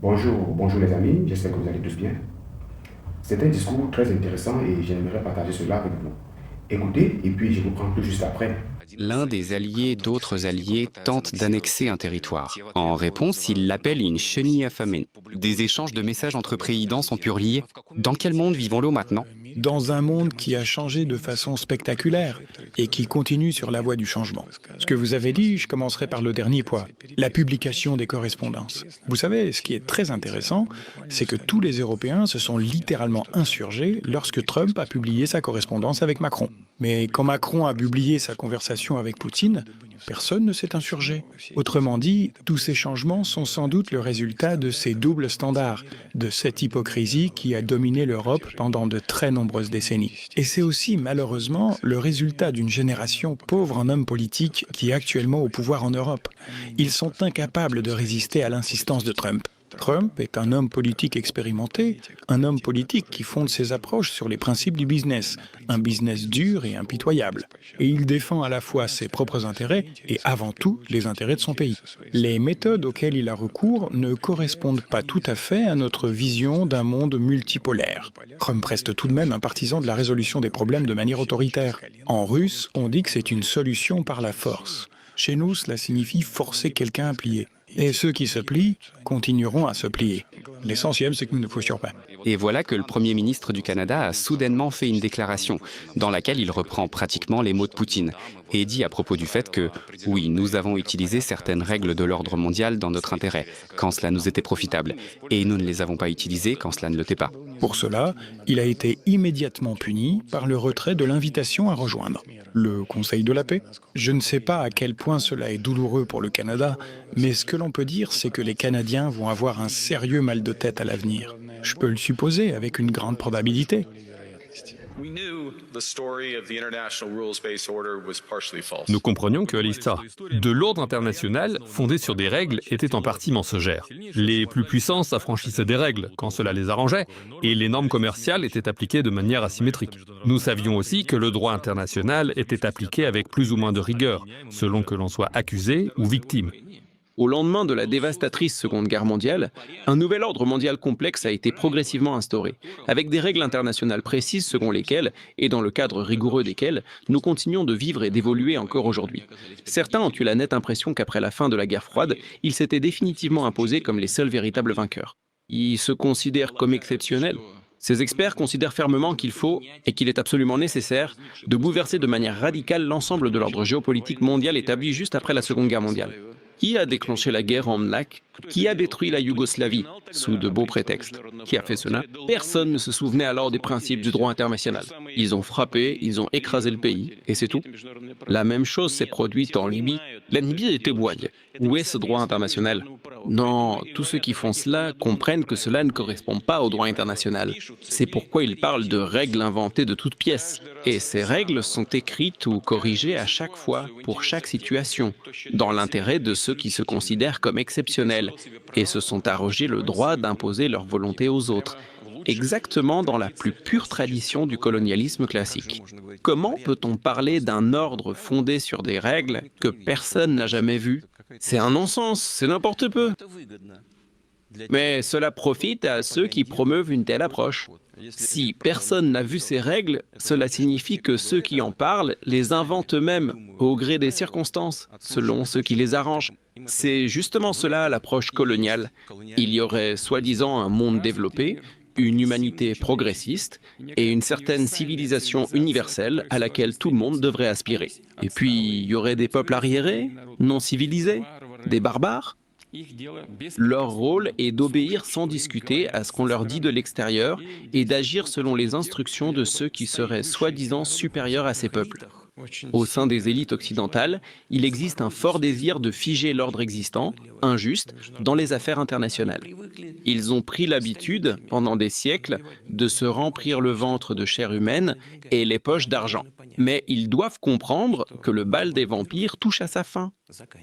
Bonjour les amis, j'espère que vous allez tous bien. C'est un discours très intéressant et j'aimerais partager cela avec vous. Écoutez, et puis je vous prends tout juste après. L'un des alliés d'autres alliés tente d'annexer un territoire. En réponse, il l'appelle une chenille affamée. Des échanges de messages entre présidents sont purliés. Dans quel monde vivons-nous maintenant? Dans un monde qui a changé de façon spectaculaire et qui continue sur la voie du changement. Ce que vous avez dit, je commencerai par le dernier point, la publication des correspondances. Vous savez, ce qui est très intéressant, c'est que tous les Européens se sont littéralement insurgés lorsque Trump a publié sa correspondance avec Macron. Mais quand Macron a publié sa conversation avec Poutine, personne ne s'est insurgé. Autrement dit, tous ces changements sont sans doute le résultat de ces doubles standards, de cette hypocrisie qui a dominé l'Europe pendant de très nombreuses décennies. Et c'est aussi, malheureusement, le résultat d'une génération pauvre en hommes politiques qui est actuellement au pouvoir en Europe. Ils sont incapables de résister à l'insistance de Trump. Trump est un homme politique expérimenté, un homme politique qui fonde ses approches sur les principes du business, un business dur et impitoyable. Et il défend à la fois ses propres intérêts et avant tout les intérêts de son pays. Les méthodes auxquelles il a recours ne correspondent pas tout à fait à notre vision d'un monde multipolaire. Trump reste tout de même un partisan de la résolution des problèmes de manière autoritaire. En russe, on dit que c'est une solution par la force. Chez nous, cela signifie forcer quelqu'un à plier. Et ceux qui se plient continueront à se plier. L'essentiel, c'est que nous ne faussions pas. Et voilà que le Premier ministre du Canada a soudainement fait une déclaration dans laquelle il reprend pratiquement les mots de Poutine et dit à propos du fait que, oui, nous avons utilisé certaines règles de l'ordre mondial dans notre intérêt, quand cela nous était profitable, et nous ne les avons pas utilisées quand cela ne l'était pas. Pour cela, il a été immédiatement puni par le retrait de l'invitation à rejoindre le Conseil de la paix. Je ne sais pas à quel point cela est douloureux pour le Canada, mais ce que l'on peut dire, c'est que les Canadiens vont avoir un sérieux mal de tête à l'avenir. Je peux le supposer avec une grande probabilité. Nous comprenions que l'histoire de l'ordre international, fondée sur des règles, était en partie mensongère. Les plus puissants s'affranchissaient des règles quand cela les arrangeait, et les normes commerciales étaient appliquées de manière asymétrique. Nous savions aussi que le droit international était appliqué avec plus ou moins de rigueur, selon que l'on soit accusé ou victime. Au lendemain de la dévastatrice Seconde Guerre mondiale, un nouvel ordre mondial complexe a été progressivement instauré, avec des règles internationales précises selon lesquelles, et dans le cadre rigoureux desquelles, nous continuons de vivre et d'évoluer encore aujourd'hui. Certains ont eu la nette impression qu'après la fin de la guerre froide, ils s'étaient définitivement imposés comme les seuls véritables vainqueurs. Ils se considèrent comme exceptionnels. Ces experts considèrent fermement qu'il faut, et qu'il est absolument nécessaire, de bouleverser de manière radicale l'ensemble de l'ordre géopolitique mondial établi juste après la Seconde Guerre mondiale. Qui a déclenché la guerre en MNLAC? Qui a détruit la Yougoslavie sous de beaux prétextes? Qui a fait cela? Personne ne se souvenait alors des principes du droit international. Ils ont frappé, ils ont écrasé le pays, et c'est tout. La même chose s'est produite en Libye. La Libye témoigne. Où est ce droit international? Non, tous ceux qui font cela comprennent que cela ne correspond pas au droit international. C'est pourquoi ils parlent de règles inventées de toutes pièces. Et ces règles sont écrites ou corrigées à chaque fois, pour chaque situation, dans l'intérêt de ceux qui se considèrent comme exceptionnels et se sont arrogés le droit d'imposer leur volonté aux autres, exactement dans la plus pure tradition du colonialisme classique. Comment peut-on parler d'un ordre fondé sur des règles que personne n'a jamais vues? C'est un non-sens, c'est n'importe peu. Mais cela profite à ceux qui promeuvent une telle approche. Si personne n'a vu ces règles, cela signifie que ceux qui en parlent les inventent eux-mêmes, au gré des circonstances, selon ce qui les arrange. C'est justement cela l'approche coloniale. Il y aurait soi-disant un monde développé, une humanité progressiste et une certaine civilisation universelle à laquelle tout le monde devrait aspirer. Et puis, il y aurait des peuples arriérés, non civilisés, des barbares. Leur rôle est d'obéir sans discuter à ce qu'on leur dit de l'extérieur et d'agir selon les instructions de ceux qui seraient soi-disant supérieurs à ces peuples. Au sein des élites occidentales, il existe un fort désir de figer l'ordre existant, injuste, dans les affaires internationales. Ils ont pris l'habitude, pendant des siècles, de se remplir le ventre de chair humaine et les poches d'argent. Mais ils doivent comprendre que le bal des vampires touche à sa fin.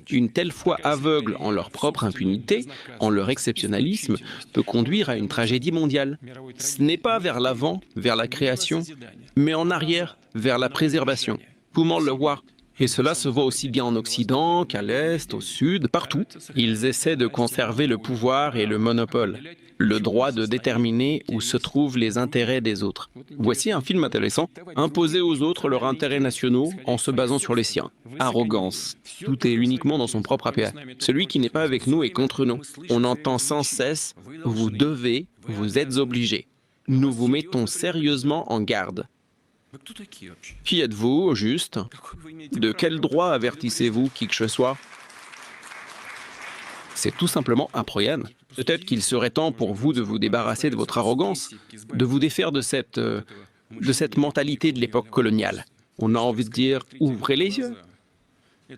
Une telle foi aveugle en leur propre impunité, en leur exceptionnalisme, peut conduire à une tragédie mondiale. Ce n'est pas vers l'avant, vers la création, mais en arrière, vers la préservation. Comment le voir? Et cela se voit aussi bien en Occident qu'à l'Est, au Sud, partout. Ils essaient de conserver le pouvoir et le monopole, le droit de déterminer où se trouvent les intérêts des autres. Voici un film intéressant. Imposer aux autres leurs intérêts nationaux en se basant sur les siens. Arrogance. Tout est uniquement dans son propre APA. Celui qui n'est pas avec nous est contre nous. On entend sans cesse « vous devez, vous êtes obligés ». Nous vous mettons sérieusement en garde. Qui êtes-vous, au juste? De quel droit avertissez-vous qui que ce soit? C'est tout simplement incroyable. Peut-être qu'il serait temps pour vous de vous débarrasser de votre arrogance, de vous défaire de cette mentalité de l'époque coloniale. On a envie de dire « ouvrez les yeux ».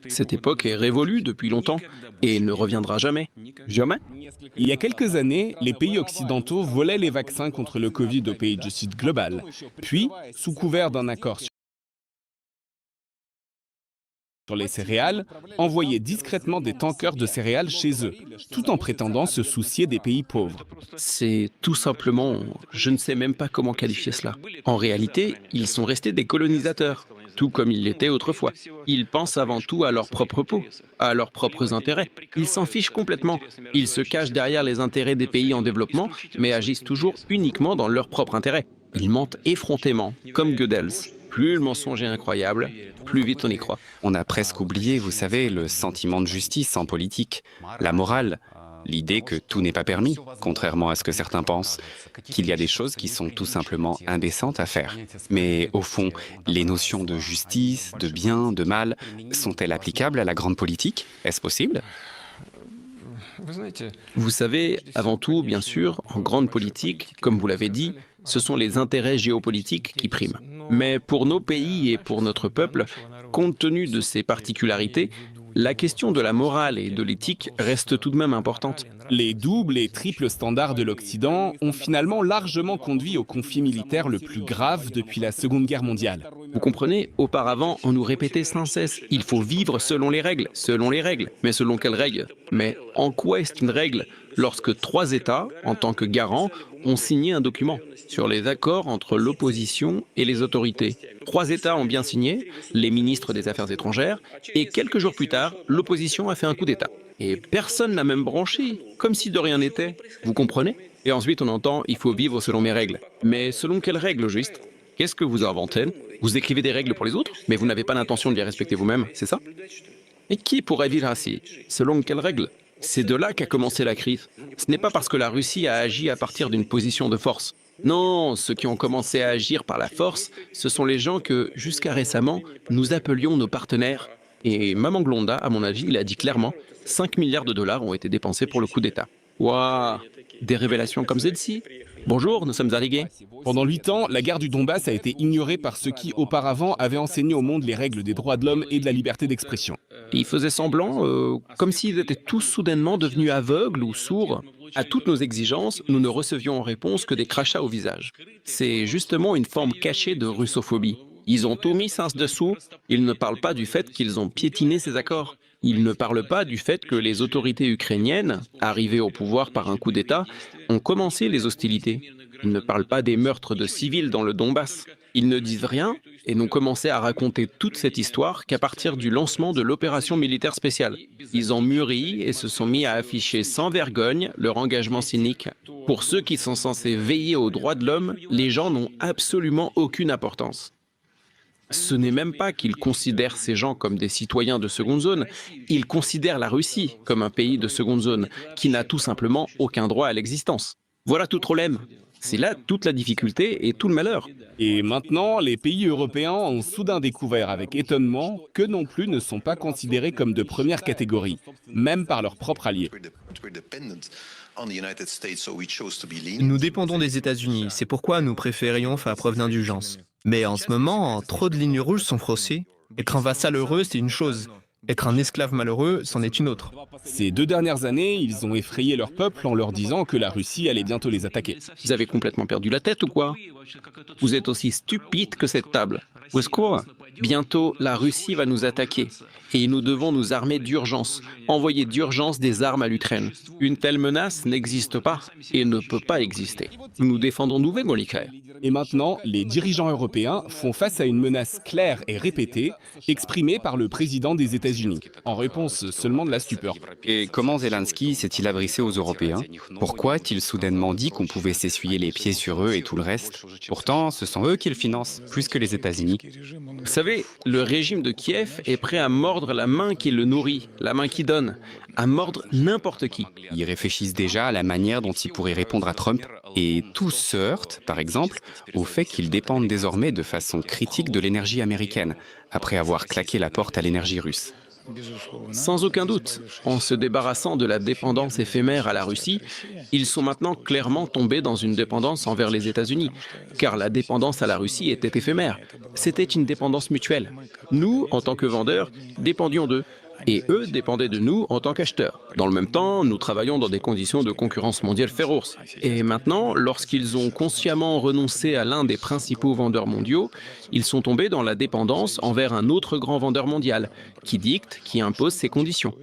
Cette époque est révolue depuis longtemps et ne reviendra jamais. Jamais. Il y a quelques années, les pays occidentaux volaient les vaccins contre le Covid aux pays du Sud global. Puis, sous couvert d'un accord sur les céréales, envoyaient discrètement des tankers de céréales chez eux, tout en prétendant se soucier des pays pauvres. C'est tout simplement, je ne sais même pas comment qualifier cela. En réalité, ils sont restés des colonisateurs, tout comme ils l'étaient autrefois. Ils pensent avant tout à leur propre peau, à leurs propres intérêts. Ils s'en fichent complètement. Ils se cachent derrière les intérêts des pays en développement, mais agissent toujours uniquement dans leur propre intérêt. Ils mentent effrontément, comme Goebbels. Plus le mensonge est incroyable, plus vite on y croit. On a presque oublié, vous savez, le sentiment de justice en politique, la morale, l'idée que tout n'est pas permis, contrairement à ce que certains pensent, qu'il y a des choses qui sont tout simplement indécentes à faire. Mais au fond, les notions de justice, de bien, de mal, sont-elles applicables à la grande politique? Est-ce possible? Vous savez, avant tout, bien sûr, en grande politique, comme vous l'avez dit, ce sont les intérêts géopolitiques qui priment. Mais pour nos pays et pour notre peuple, compte tenu de ces particularités, la question de la morale et de l'éthique reste tout de même importante. Les doubles et triples standards de l'Occident ont finalement largement conduit au conflit militaire le plus grave depuis la Seconde Guerre mondiale. Vous comprenez, auparavant, on nous répétait sans cesse « il faut vivre selon les règles ». Mais selon quelles règles? Mais en quoi est-ce une règle lorsque 3 États, en tant que garants, ont signé un document sur les accords entre l'opposition et les autorités? 3 États ont bien signé, les ministres des Affaires étrangères, et quelques jours plus tard, l'opposition a fait un coup d'État. Et personne n'a même branché, comme si de rien n'était. Vous comprenez? Et ensuite on entend « il faut vivre selon mes règles ». Mais selon quelles règles, au juste? Qu'est-ce que vous inventez? Vous écrivez des règles pour les autres, mais vous n'avez pas l'intention de les respecter vous-même, c'est ça? Et qui pourrait vivre ainsi? Selon quelles règles? C'est de là qu'a commencé la crise. Ce n'est pas parce que la Russie a agi à partir d'une position de force. Non, ceux qui ont commencé à agir par la force, ce sont les gens que, jusqu'à récemment, nous appelions nos partenaires. Et Maman Glonda, à mon avis, il a dit clairement, 5 milliards de dollars ont été dépensés pour le coup d'État. Waouh! Des révélations comme celle-ci? Bonjour, nous sommes allégués. Pendant 8 ans, la guerre du Donbass a été ignorée par ceux qui, auparavant, avaient enseigné au monde les règles des droits de l'homme et de la liberté d'expression. Ils faisaient semblant, comme s'ils étaient tous soudainement devenus aveugles ou sourds. À toutes nos exigences, nous ne recevions en réponse que des crachats au visage. C'est justement une forme cachée de russophobie. Ils ont tout mis sens dessous. Ils ne parlent pas du fait qu'ils ont piétiné ces accords. Ils ne parlent pas du fait que les autorités ukrainiennes, arrivées au pouvoir par un coup d'État, ont commencé les hostilités. Ils ne parlent pas des meurtres de civils dans le Donbass. Ils ne disent rien et n'ont commencé à raconter toute cette histoire qu'à partir du lancement de l'opération militaire spéciale. Ils ont mûri et se sont mis à afficher sans vergogne leur engagement cynique. Pour ceux qui sont censés veiller aux droits de l'homme, les gens n'ont absolument aucune importance. Ce n'est même pas qu'ils considèrent ces gens comme des citoyens de seconde zone, ils considèrent la Russie comme un pays de seconde zone, qui n'a tout simplement aucun droit à l'existence. Voilà tout le problème. C'est là toute la difficulté et tout le malheur. Et maintenant, les pays européens ont soudain découvert avec étonnement que non plus ne sont pas considérés comme de première catégorie, même par leurs propres alliés. Nous dépendons des États-Unis, c'est pourquoi nous préférions faire preuve d'indulgence. Mais en ce moment, trop de lignes rouges sont froissées. Être un vassal heureux, c'est une chose. Être un esclave malheureux, c'en est une autre. Ces 2 dernières années, ils ont effrayé leur peuple en leur disant que la Russie allait bientôt les attaquer. Vous avez complètement perdu la tête ou quoi? Vous êtes aussi stupide que cette table. Au secours! Bientôt, la Russie va nous attaquer et nous devons nous armer d'urgence, envoyer d'urgence des armes à l'Ukraine. Une telle menace n'existe pas et ne peut pas exister. Nous défendons nous-mêmes, Et maintenant, les dirigeants européens font face à une menace claire et répétée, exprimée par le président des États-Unis, en réponse seulement de la stupeur. Et comment Zelensky s'est-il abrissé aux Européens? Pourquoi a-t-il soudainement dit qu'on pouvait s'essuyer les pieds sur eux et tout le reste? Pourtant, ce sont eux qui le financent, plus que les États-Unis. Vous savez, le régime de Kiev est prêt à mordre la main qui le nourrit, la main qui donne, à mordre n'importe qui. Ils réfléchissent déjà à la manière dont ils pourraient répondre à Trump, et tous se heurtent, par exemple, au fait qu'ils dépendent désormais de façon critique de l'énergie américaine, après avoir claqué la porte à l'énergie russe. Sans aucun doute, en se débarrassant de la dépendance éphémère à la Russie, ils sont maintenant clairement tombés dans une dépendance envers les États-Unis, car la dépendance à la Russie était éphémère. C'était une dépendance mutuelle. Nous, en tant que vendeurs, dépendions d'eux. Et eux dépendaient de nous en tant qu'acheteurs. Dans le même temps, nous travaillons dans des conditions de concurrence mondiale féroce. Et maintenant, lorsqu'ils ont consciemment renoncé à l'un des principaux vendeurs mondiaux, ils sont tombés dans la dépendance envers un autre grand vendeur mondial, qui dicte, qui impose ses conditions.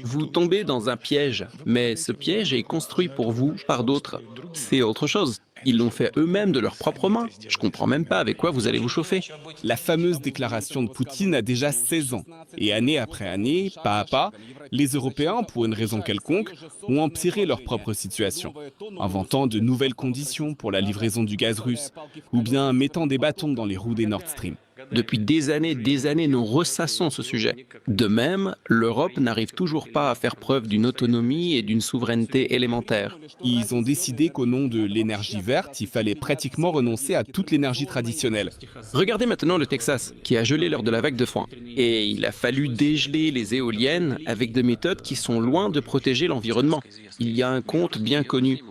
Vous tombez dans un piège, mais ce piège est construit pour vous par d'autres. C'est autre chose. Ils l'ont fait eux-mêmes de leurs propres mains. Je comprends même pas avec quoi vous allez vous chauffer. La fameuse déclaration de Poutine a déjà 16 ans. Et année après année, pas à pas, les Européens, pour une raison quelconque, ont empiré leur propre situation, inventant de nouvelles conditions pour la livraison du gaz russe, ou bien mettant des bâtons dans les roues des Nord Stream. Depuis des années, nous ressassons ce sujet. De même, l'Europe n'arrive toujours pas à faire preuve d'une autonomie et d'une souveraineté élémentaire. Ils ont décidé qu'au nom de l'énergie verte, il fallait pratiquement renoncer à toute l'énergie traditionnelle. Regardez maintenant le Texas, qui a gelé lors de la vague de froid. Et il a fallu dégeler les éoliennes avec des méthodes qui sont loin de protéger l'environnement. Il y a un conte bien connu.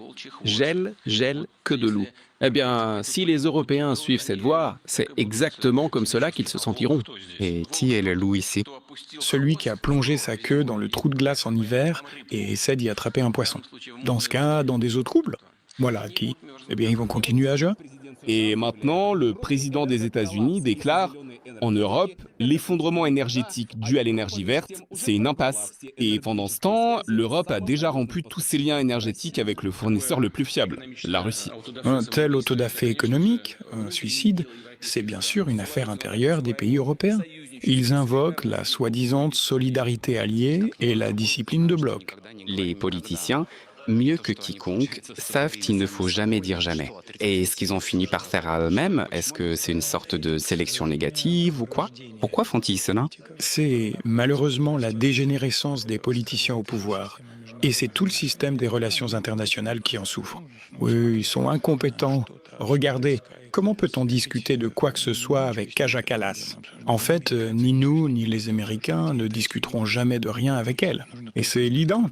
Gèle, que de loup. Eh bien, si les Européens suivent cette voie, c'est exactement comme cela qu'ils se sentiront. Et qui est le loup ici? Celui qui a plongé sa queue dans le trou de glace en hiver et essaie d'y attraper un poisson. Dans ce cas, dans des eaux troubles. Voilà qui. Eh bien, ils vont continuer à jouer. Et maintenant, le président des États-Unis déclare en Europe, l'effondrement énergétique dû à l'énergie verte, c'est une impasse. Et pendant ce temps, l'Europe a déjà rompu tous ses liens énergétiques avec le fournisseur le plus fiable, la Russie. Un tel autodafé économique, un suicide, c'est bien sûr une affaire intérieure des pays européens. Ils invoquent la soi-disant solidarité alliée et la discipline de bloc. Les politiciens, mieux que quiconque, savent qu'il ne faut jamais dire jamais. Et ce qu'ils ont fini par faire à eux-mêmes, est-ce que c'est une sorte de sélection négative ou quoi? Pourquoi font-ils cela? C'est malheureusement la dégénérescence des politiciens au pouvoir. Et c'est tout le système des relations internationales qui en souffre. Oui, ils sont incompétents. Regardez, comment peut-on discuter de quoi que ce soit avec Kaja Kallas? En fait, ni nous, ni les Américains ne discuteront jamais de rien avec elle. Et c'est évident.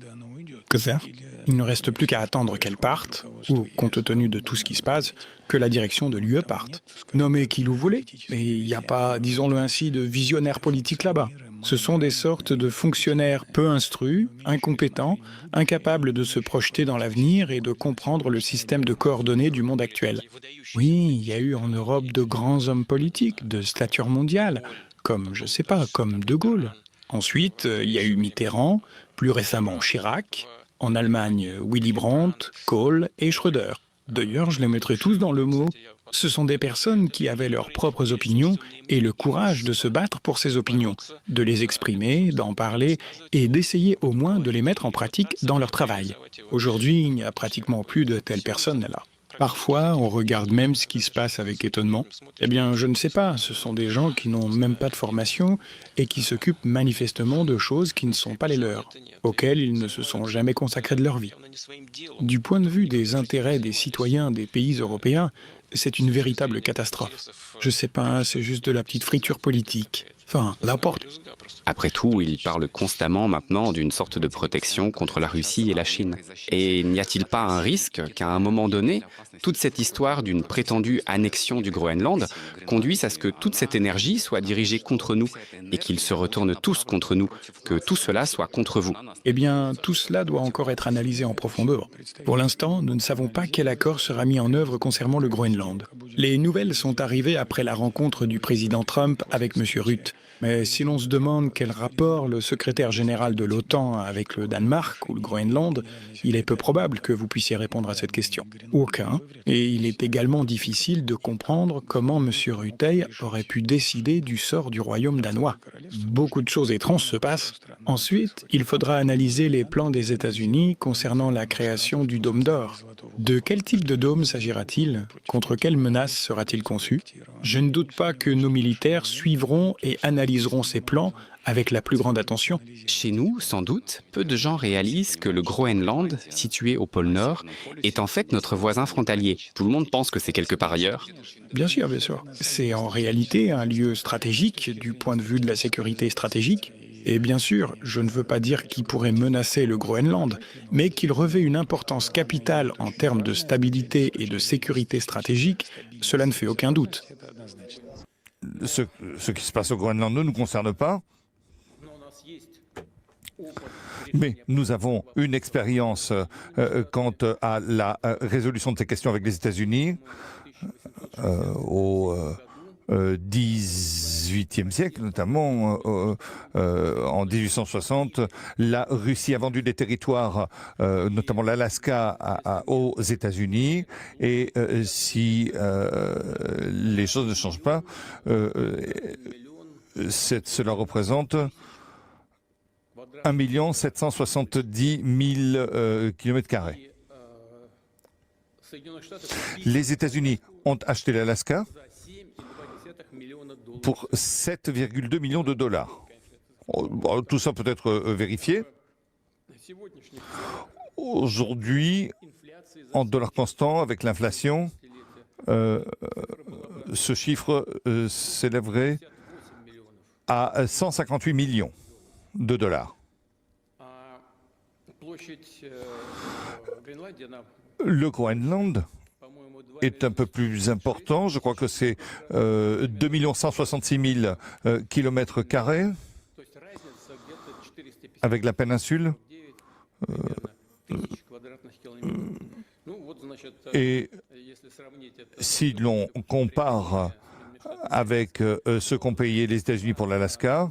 Que faire? Il ne reste plus qu'à attendre qu'elle parte, ou, compte tenu de tout ce qui se passe, que la direction de l'UE parte. Nommez qui vous voulez, mais il n'y a pas, disons-le ainsi, de visionnaires politiques là-bas. Ce sont des sortes de fonctionnaires peu instruits, incompétents, incapables de se projeter dans l'avenir et de comprendre le système de coordonnées du monde actuel. Oui, il y a eu en Europe de grands hommes politiques de stature mondiale, comme, je sais pas, comme De Gaulle. Ensuite, il y a eu Mitterrand, plus récemment Chirac, en Allemagne, Willy Brandt, Kohl et Schröder. D'ailleurs, je les mettrai tous dans le mot. Ce sont des personnes qui avaient leurs propres opinions et le courage de se battre pour ces opinions, de les exprimer, d'en parler et d'essayer au moins de les mettre en pratique dans leur travail. Aujourd'hui, il n'y a pratiquement plus de telles personnes là. Parfois, on regarde même ce qui se passe avec étonnement. Eh bien, je ne sais pas, ce sont des gens qui n'ont même pas de formation et qui s'occupent manifestement de choses qui ne sont pas les leurs, auxquelles ils ne se sont jamais consacrés de leur vie. Du point de vue des intérêts des citoyens des pays européens, c'est une véritable catastrophe. Je sais pas, c'est juste de la petite friture politique. Enfin, Laporte. Après tout, il parle constamment maintenant d'une sorte de protection contre la Russie et la Chine. Et n'y a-t-il pas un risque qu'à un moment donné, toute cette histoire d'une prétendue annexion du Groenland conduise à ce que toute cette énergie soit dirigée contre nous et qu'ils se retournent tous contre nous, que tout cela soit contre vous? Eh bien, tout cela doit encore être analysé en profondeur. Pour l'instant, nous ne savons pas quel accord sera mis en œuvre concernant le Groenland. Les nouvelles sont arrivées après la rencontre du président Trump avec M. Rutte. Mais si l'on se demande quel rapport le secrétaire général de l'OTAN a avec le Danemark ou le Groenland, il est peu probable que vous puissiez répondre à cette question. Aucun. Et il est également difficile de comprendre comment M. Rutte aurait pu décider du sort du royaume danois. Beaucoup de choses étranges se passent. Ensuite, il faudra analyser les plans des États-Unis concernant la création du Dôme d'Or. De quel type de dôme s'agira-t-il? Contre quelle menace sera-t-il conçu? Je ne doute pas que nos militaires suivront et analyseront ces plans avec la plus grande attention. Chez nous, sans doute, peu de gens réalisent que le Groenland, situé au pôle Nord, est en fait notre voisin frontalier. Tout le monde pense que c'est quelque part ailleurs. Bien sûr, bien sûr. C'est en réalité un lieu stratégique du point de vue de la sécurité stratégique. Et bien sûr, je ne veux pas dire qu'il pourrait menacer le Groenland, mais qu'il revêt une importance capitale en termes de stabilité et de sécurité stratégique, cela ne fait aucun doute. Ce qui se passe au Groenland ne nous concerne pas. Mais nous avons une expérience quant à la résolution de ces questions avec les États-Unis au XVIIIe siècle, notamment en 1860. La Russie a vendu des territoires, notamment l'Alaska, aux États-Unis. Et si les choses ne changent pas, cela représente 1 770 000 km². Les États-Unis ont acheté l'Alaska pour 7,2 millions de dollars. Tout ça peut être vérifié. Aujourd'hui, en dollars constants, avec l'inflation, ce chiffre s'élèverait à 158 millions de dollars. Le Groenland est un peu plus important. Je crois que c'est 2 166 000 km². Avec la péninsule. Et si l'on compare avec ce qu'ont payé les États-Unis pour l'Alaska,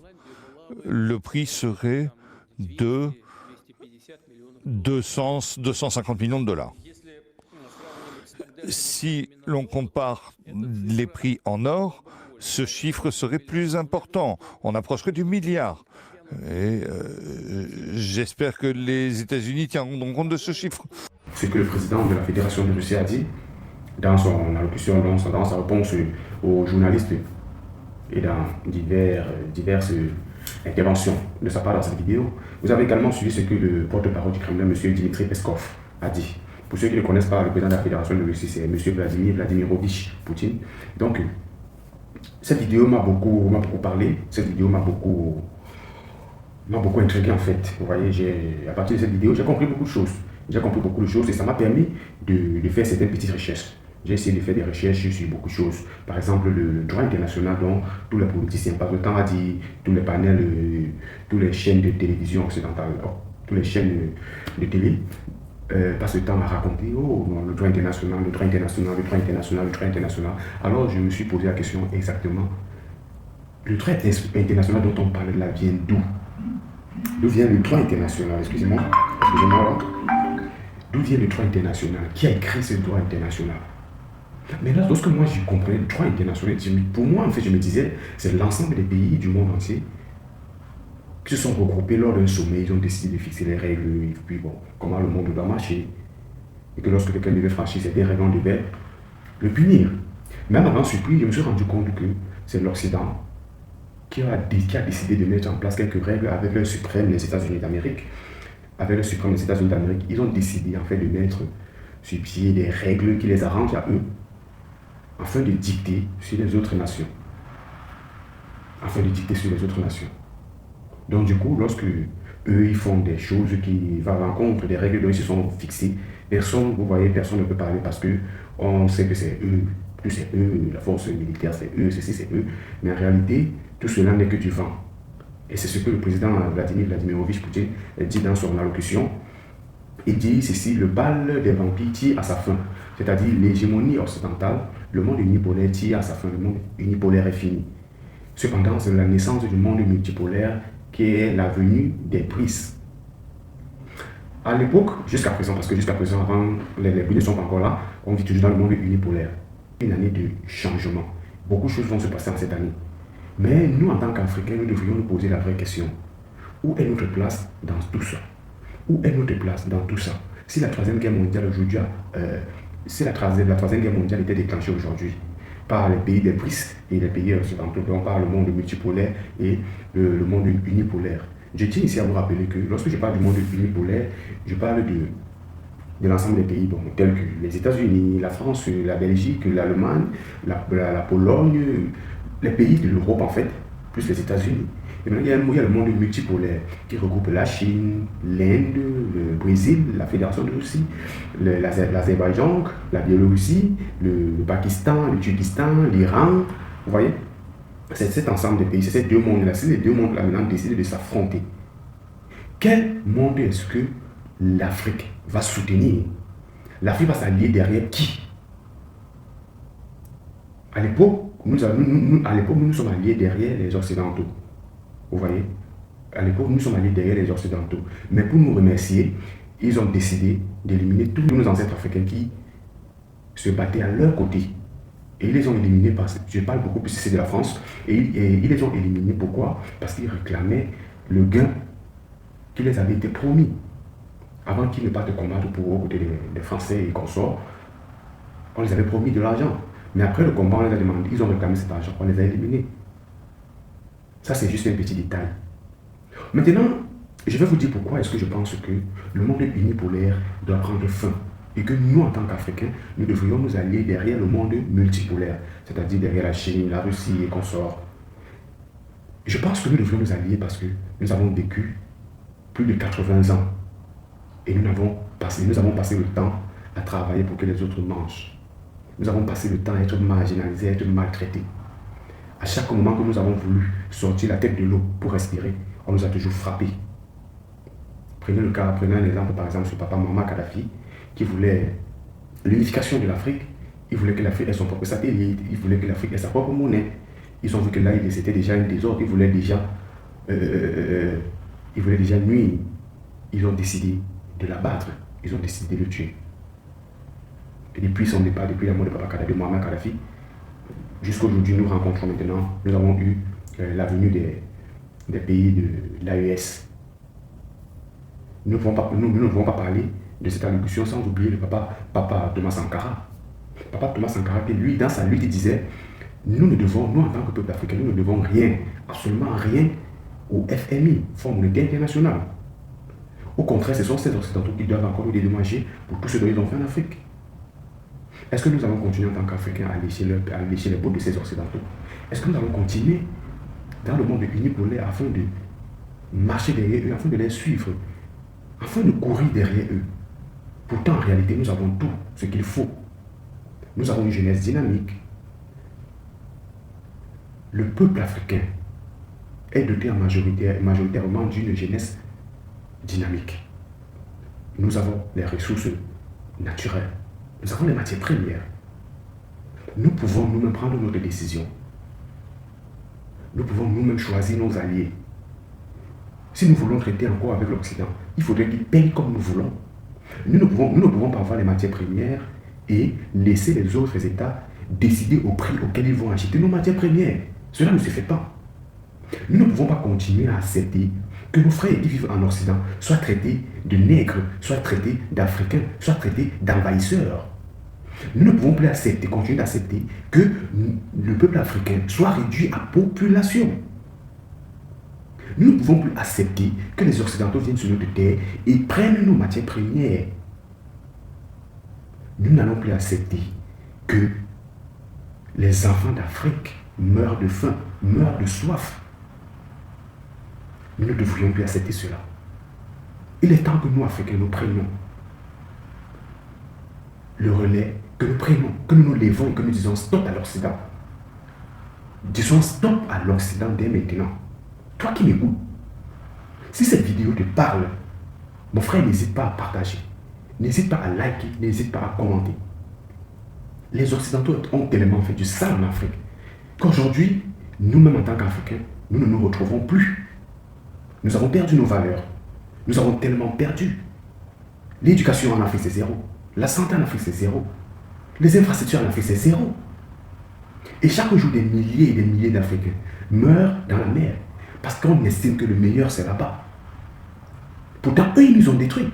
le prix serait de 250 millions de dollars. Si l'on compare les prix en or, ce chiffre serait plus important. On approcherait du milliard. Et j'espère que les États-Unis tiendront compte de ce chiffre. Ce que le président de la Fédération de Russie a dit dans son allocution, dans sa réponse aux journalistes et dans diverses interventions de sa part dans cette vidéo, vous avez également suivi ce que le porte-parole du Kremlin, M. Dmitry Peskov, a dit. Pour ceux qui ne connaissent pas, le président de la Fédération de Russie, c'est M. Vladimirovich Poutine. Donc, cette vidéo m'a beaucoup parlé, cette vidéo m'a beaucoup intrigué en fait. Vous voyez, à partir de cette vidéo, j'ai compris beaucoup de choses. Et ça m'a permis de faire certaines petites recherches. J'ai essayé de faire des recherches sur beaucoup de choses. Par exemple, le droit international dont tous les politiciens passent le temps à dire, tous les panels, toutes les chaînes de télévision occidentales, toutes les chaînes de télé, passent le temps à raconter, oh non, le droit international. Alors je me suis posé la question exactement, le droit international dont on parle là vient d'où? D'où vient le droit international? Excusez-moi là. D'où vient le droit international? Qui a écrit ce droit international? Mais là, lorsque moi j'ai compris le droit international, pour moi en fait je me disais, c'est l'ensemble des pays du monde entier qui se sont regroupés lors d'un sommet, ils ont décidé de fixer les règles, et puis bon, comment le monde doit marcher. Et que lorsque quelqu'un devait franchir ces règles, on devait le punir. Même avant surpris, je me suis rendu compte que c'est l'Occident qui a décidé de mettre en place quelques règles avec le suprême des États-Unis d'Amérique. Avec le suprême des États-Unis d'Amérique, ils ont décidé en fait de mettre sur pied des règles qui les arrangent à eux, afin de dicter sur les autres nations. afin de dicter sur les autres nations. Donc du coup, lorsque eux, ils font des choses qui vont à l'encontre des règles dont ils se sont fixées, personne, vous voyez, personne ne peut parler parce que on sait que c'est eux, que c'est eux, la force militaire, c'est eux, ceci, c'est eux. Mais en réalité, tout cela n'est que du vent. Et c'est ce que le président Vladimirovich Poutine dit dans son allocution. Il dit ceci, le bal des vampires tire à sa fin. C'est-à-dire l'hégémonie occidentale, le monde unipolaire tire à sa fin, le monde unipolaire est fini. Cependant, c'est la naissance du monde multipolaire qui est la venue des prises. À l'époque, jusqu'à présent, parce que jusqu'à présent, avant, les bruits ne sont pas encore là, on vit toujours dans le monde unipolaire. Une année de changement. Beaucoup de choses vont se passer en cette année. Mais nous, en tant qu'Africains, nous devrions nous poser la vraie question. Où est notre place dans tout ça? Où est notre place dans tout ça? Si la Troisième Guerre mondiale aujourd'hui, si la Troisième Guerre mondiale était déclenchée aujourd'hui par les pays des BRICS et les pays occidentaux, on parle du monde multipolaire et le monde unipolaire. Je tiens ici à vous rappeler que lorsque je parle du monde unipolaire, je parle de l'ensemble des pays tels que les États-Unis, la France, la Belgique, l'Allemagne, la Pologne, les pays de l'Europe en fait, plus les États-Unis. Et maintenant, il y a le monde multipolaire qui regroupe la Chine, l'Inde, le Brésil, la Fédération de Russie, l'Azerbaïdjan, la Biélorussie, le Pakistan, le Tchikistan, l'Iran. Vous voyez? C'est cet ensemble de pays, c'est ces deux mondes-là. Si les deux mondes-là maintenant décident de s'affronter, quel monde est-ce que l'Afrique va soutenir? L'Afrique va s'allier derrière qui? À l'époque, nous sommes alliés derrière les Occidentaux. Vous voyez? À l'époque, nous sommes alliés derrière les Occidentaux. Mais pour nous remercier, ils ont décidé d'éliminer tous nos ancêtres africains qui se battaient à leur côté. Et ils les ont éliminés parce que je parle beaucoup plus ici de la France. Et ils les ont éliminés pourquoi? Parce qu'ils réclamaient le gain qui les avait été promis. Avant qu'ils ne partent combattre pour aux côtés des Français et consorts, on les avait promis de l'argent. Mais après le combat, on les a demandé, ils ont réclamé cet argent, on les a éliminés. Ça, c'est juste un petit détail. Maintenant, je vais vous dire pourquoi est-ce que je pense que le monde unipolaire doit prendre fin. Et que nous, en tant qu'Africains, nous devrions nous allier derrière le monde multipolaire, c'est-à-dire derrière la Chine, la Russie et consorts. Je pense que nous devrions nous allier parce que nous avons vécu plus de 80 ans. Et nous avons passé le temps à travailler pour que les autres mangent. Nous avons passé le temps à être marginalisés, à être maltraités. À chaque moment que nous avons voulu sortir la tête de l'eau pour respirer, on nous a toujours frappés. Prenez un exemple par exemple sur papa Muammar Kadhafi, qui voulait l'unification de l'Afrique. Il voulait que l'Afrique ait son propre satellite, il voulait que l'Afrique ait sa propre monnaie. Ils ont vu que là, c'était déjà un désordre, ils voulaient déjà nuire. Ils ont décidé de l'abattre, ils ont décidé de le tuer. Et depuis son départ, depuis la mort de papa Kadhafi, de Muammar Kadhafi, jusqu'à aujourd'hui, nous rencontrons maintenant, nous avons eu la venue des pays de l'AES. Nous ne pouvons pas parler de cette allocution sans oublier le papa Thomas Sankara. Papa Thomas Sankara, qui lui, dans sa lutte, il disait, nous en tant que peuple africain, nous ne devons rien, absolument rien au FMI, Fonds monétaire international. Au contraire, ce sont ces Occidentaux qui doivent encore nous dédommager pour tout ce dont ils ont fait en Afrique. Est-ce que nous allons continuer en tant qu'Africains à lécher les bottes de ces Occidentaux? Est-ce que nous allons continuer dans le monde unipolaire afin de marcher derrière eux, afin de les suivre, afin de courir derrière eux? Pourtant, en réalité, nous avons tout ce qu'il faut. Nous avons une jeunesse dynamique. Le peuple africain est doté majoritairement d'une jeunesse dynamique. Nous avons les ressources naturelles. Nous avons les matières premières. Nous pouvons nous-mêmes prendre notre décision. Nous pouvons nous-mêmes choisir nos alliés. Si nous voulons traiter encore avec l'Occident, il faudrait qu'ils payent comme nous voulons. Nous ne pouvons pas avoir les matières premières et laisser les autres États décider au prix auquel ils vont acheter nos matières premières. Cela ne se fait pas. Nous ne pouvons pas continuer à accepter que nos frères qui vivent en Occident soient traités de nègres, soient traités d'Africains, soient traités d'envahisseurs. Nous ne pouvons plus continuer d'accepter que le peuple africain soit réduit à population. Nous ne pouvons plus accepter que les Occidentaux viennent sur notre terre et prennent nos matières premières. Nous n'allons plus accepter que les enfants d'Afrique meurent de faim. meurent de soif. Nous ne devrions plus accepter cela. Il est temps que nous, Africains, nous prenions le relais, que nous nous levons et que nous disons stop à l'Occident. Disons stop à l'Occident dès maintenant. Toi qui m'écoutes, si cette vidéo te parle, mon frère, n'hésite pas à partager. N'hésite pas à liker, n'hésite pas à commenter. Les Occidentaux ont tellement fait du sale en Afrique qu'aujourd'hui, nous-mêmes en tant qu'Africains, nous ne nous retrouvons plus. Nous avons perdu nos valeurs. Nous avons tellement perdu. L'éducation en Afrique, c'est zéro. La santé en Afrique, c'est zéro. Les infrastructures en Afrique, c'est zéro. Et chaque jour, des milliers et des milliers d'Africains meurent dans la mer parce qu'on estime que le meilleur, c'est là-bas. Pourtant, eux, ils nous ont détruits.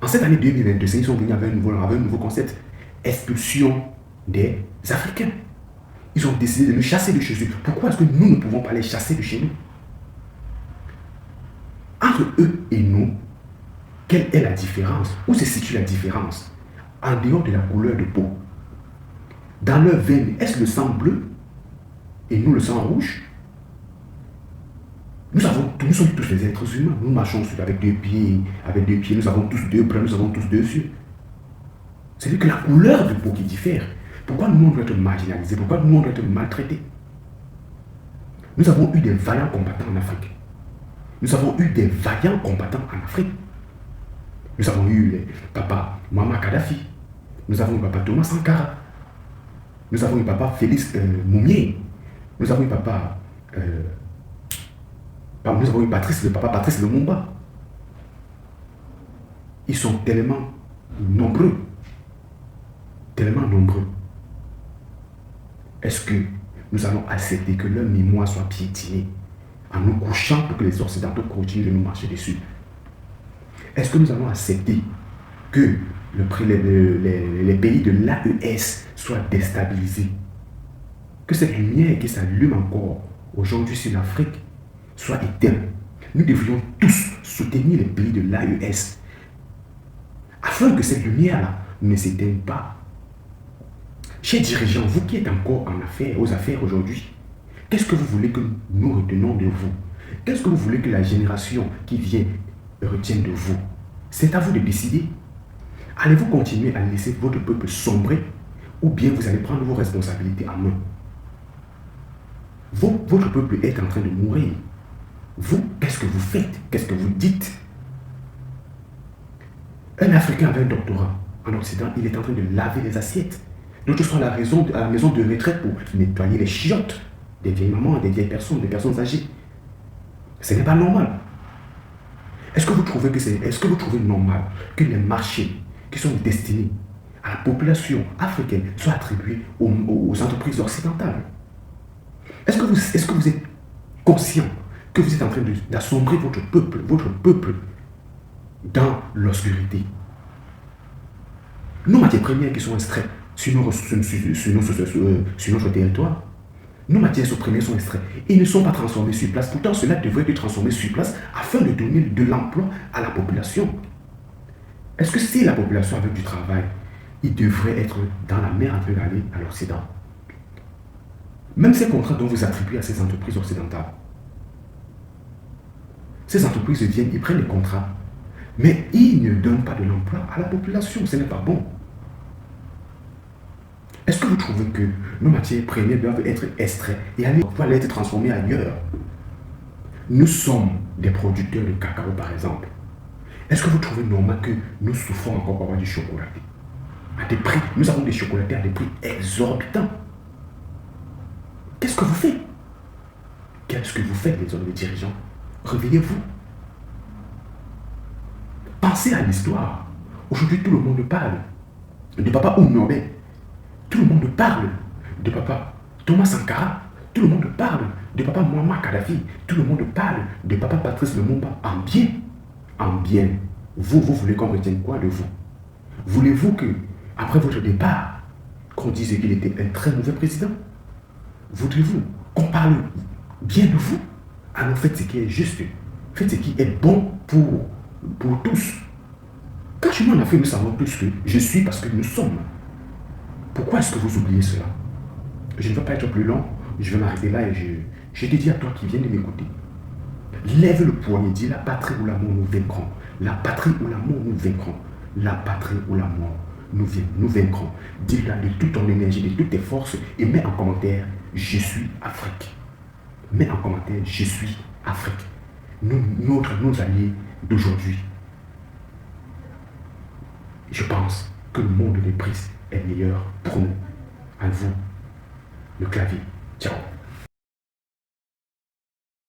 En cette année 2022, ils sont venus avec un nouveau concept. Expulsion des Africains. Ils ont décidé de nous chasser de chez eux. Pourquoi est-ce que nous ne pouvons pas les chasser de chez nous? Entre eux et nous, quelle est la différence? Où se situe la différence? En dehors de la couleur de peau. Dans leur veine, est-ce le sang bleu et nous le sang rouge? Nous sommes tous des êtres humains. Nous marchons avec deux pieds, nous avons tous deux bras, nous avons tous deux yeux. C'est que la couleur de peau qui diffère. Pourquoi nous on doit être marginalisés? Pourquoi nous on doit être maltraités? Nous avons eu des vaillants combattants en Afrique. Nous avons eu des vaillants combattants en Afrique. Nous avons eu le papa Muammar Kadhafi. Nous avons eu papa Thomas Sankara. Nous avons eu papa Félix Moumié. Nous avons eu papa... nous avons eu papa Patrice Lumumba. Ils sont tellement nombreux. Tellement nombreux. Est-ce que nous allons accepter que leur mémoire soit piétinée en nous couchant pour que les Occidentaux continuent de nous marcher dessus? Est-ce que nous allons accepter que les pays de l'AES soient déstabilisés? Que cette lumière qui s'allume encore aujourd'hui sur l'Afrique soit éteinte? Nous devrions tous soutenir les pays de l'AES afin que cette lumière-là ne s'éteigne pas. Chers dirigeants, vous qui êtes encore aux affaires aujourd'hui, qu'est-ce que vous voulez que nous retenions de vous? Qu'est-ce que vous voulez que la génération qui vient retienne de vous? C'est à vous de décider. Allez-vous continuer à laisser votre peuple sombrer ou bien vous allez prendre vos responsabilités en main? Votre peuple est en train de mourir. Vous, qu'est-ce que vous faites? Qu'est-ce que vous dites? Un Africain avec un doctorat en Occident, il est en train de laver les assiettes. D'autres sont à la maison de retraite pour nettoyer les chiottes des vieilles mamans, des vieilles personnes, des personnes âgées. Ce n'est pas normal. Est-ce que vous trouvez normal que les marchés qui sont destinés à la population africaine soient attribués aux entreprises occidentales? Est-ce que vous êtes conscient que vous êtes en train d'assombrer votre peuple dans l'obscurité? Nos matières premières qui sont extraites sur notre territoire, nos matières premières sont extraites et ne sont pas transformées sur place. Pourtant, cela devrait être transformé sur place afin de donner de l'emploi à la population. Est-ce que si la population avait du travail, il devrait être dans la mer en train d'aller à l'Occident? Même ces contrats dont vous attribuez à ces entreprises occidentales, ces entreprises viennent, ils prennent les contrats, mais ils ne donnent pas de l'emploi à la population. Ce n'est pas bon. Est-ce que vous trouvez que nos matières premières doivent être extraites et aller être transformées ailleurs? Nous sommes des producteurs de cacao, par exemple. Est-ce que vous trouvez normal que nous souffrons encore pour avoir du chocolaté à des prix? Nous avons des chocolatés à des prix exorbitants. Qu'est-ce que vous faites? Qu'est-ce que vous faites, les hommes, les dirigeants? Réveillez-vous. Pensez à l'histoire. Aujourd'hui, tout le monde parle de papa Oumyobé. Tout le monde parle de papa Thomas Sankara. Tout le monde parle de papa Muammar Kadhafi. Tout le monde parle de papa Patrice Lumumba. En bien. En bien. Vous voulez qu'on retienne quoi de vous? Voulez-vous que, après votre départ, qu'on dise qu'il était un très mauvais président? Voudrez-vous qu'on parle bien de vous? Alors faites ce qui est juste. Faites ce qui est bon pour tous. Quand chez nous en Afrique, nous savons tous que je suis parce que nous sommes. Pourquoi est-ce que vous oubliez cela? Je ne veux pas être plus long. je vais m'arrêter là et je te dis à toi qui viens de m'écouter. Lève le poignet, dis la patrie ou la mort nous vaincrons. La patrie ou la mort nous vaincrons. La patrie ou la mort nous vaincrons. Dis-la de toute ton énergie, de toutes tes forces et mets en commentaire, je suis Afrique. Mets en commentaire, je suis Afrique. Nos alliés d'aujourd'hui. Je pense que le monde des prises est meilleur pour nous. À vous, le clavier. Ciao.